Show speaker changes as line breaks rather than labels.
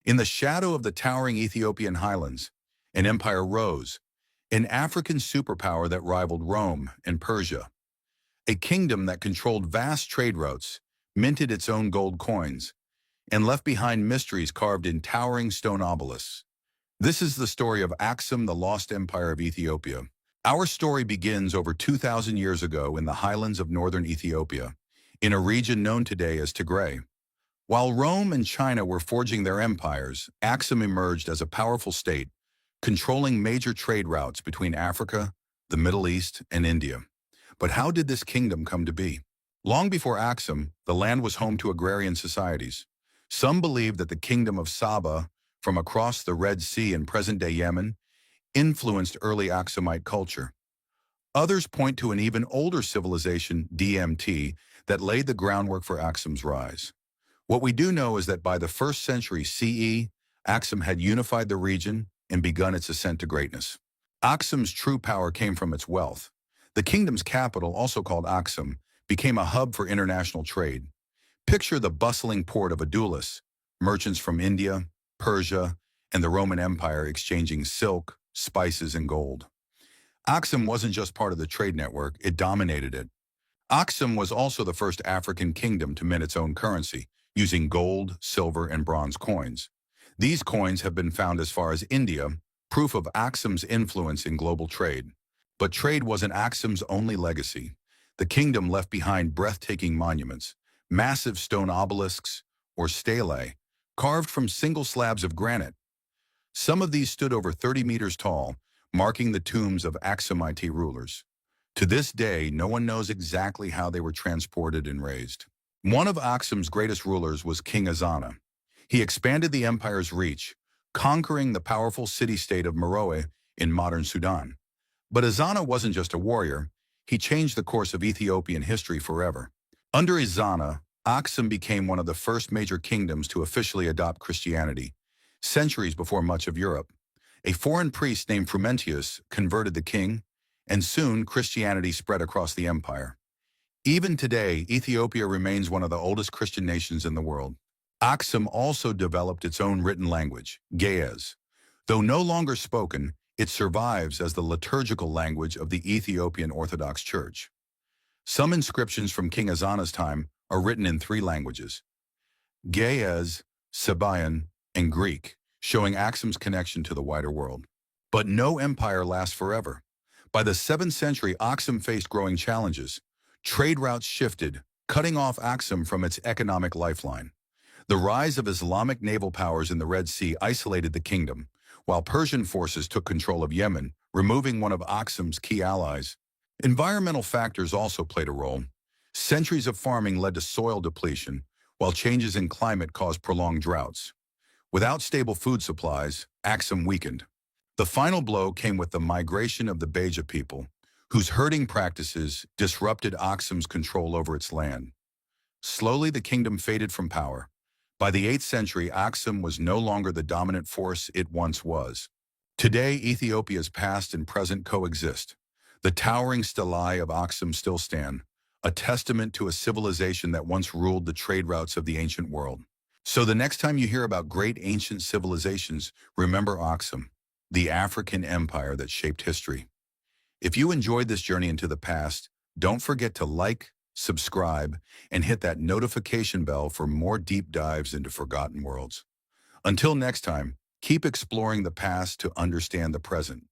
In the shadow of the towering Ethiopian highlands, an empire rose, an African superpower that rivaled Rome and Persia, a kingdom that controlled vast trade routes, minted its own gold coins, and left behind mysteries carved in towering stone obelisks. This is the story of Aksum, the lost empire of Ethiopia. Our story begins over 2,000 years ago in the highlands of northern Ethiopia, in a region known today as Tigray. While Rome and China were forging their empires, Aksum emerged as a powerful state, controlling major trade routes between Africa, the Middle East, and India. But how did this kingdom come to be? Long before Aksum, the land was home to agrarian societies. Some believed that the kingdom of Saba, from across the Red Sea in present-day Yemen, influenced early Aksumite culture. Others point to an even older civilization, DMT, that laid the groundwork for Aksum's rise. What we do know is that by the 1st century CE, Aksum had unified the region and begun its ascent to greatness. Aksum's true power came from its wealth. The kingdom's capital, also called Aksum, became a hub for international trade. Picture the bustling port of Adulis, merchants from India, Persia, and the Roman Empire exchanging silk, spices, and gold. Aksum wasn't just part of the trade network, it dominated it. Aksum was also the first African kingdom to mint its own currency, using gold, silver, and bronze coins. These coins have been found as far as India, proof of Aksum's influence in global trade. But trade wasn't Aksum's only legacy. The kingdom left behind breathtaking monuments, massive stone obelisks, or stelae, carved from single slabs of granite. Some of these stood over 30 meters tall, marking the tombs of Aksumite rulers. To this day, no one knows exactly how they were transported and raised. One of Aksum's greatest rulers was King Ezana. He expanded the empire's reach, conquering the powerful city-state of Meroe in modern Sudan. But Ezana wasn't just a warrior, he changed the course of Ethiopian history forever. Under Ezana, Aksum became one of the first major kingdoms to officially adopt Christianity, centuries before much of Europe. A foreign priest named Frumentius converted the king, and soon Christianity spread across the empire. Even today, Ethiopia remains one of the oldest Christian nations in the world. Aksum also developed its own written language, Ge'ez. Though no longer spoken, it survives as the liturgical language of the Ethiopian Orthodox Church. Some inscriptions from King Ezana's time are written in 3 languages, Ge'ez, Sabaean, and Greek, showing Aksum's connection to the wider world. But no empire lasts forever. By the 7th century, Aksum faced growing challenges. Trade routes shifted, cutting off Aksum from its economic lifeline. The rise of Islamic naval powers in the Red Sea isolated the kingdom, while Persian forces took control of Yemen, removing one of Aksum's key allies. Environmental factors also played a role. Centuries of farming led to soil depletion, while changes in climate caused prolonged droughts. Without stable food supplies, Aksum weakened. The final blow came with the migration of the Beja people, whose herding practices disrupted Aksum's control over its land. Slowly, the kingdom faded from power. By the 8th century, Aksum was no longer the dominant force it once was. Today, Ethiopia's past and present coexist. The towering stelae of Aksum still stand, a testament to a civilization that once ruled the trade routes of the ancient world. So the next time you hear about great ancient civilizations, remember Aksum, the African empire that shaped history. If you enjoyed this journey into the past, don't forget to like, subscribe, and hit that notification bell for more deep dives into forgotten worlds. Until next time, keep exploring the past to understand the present.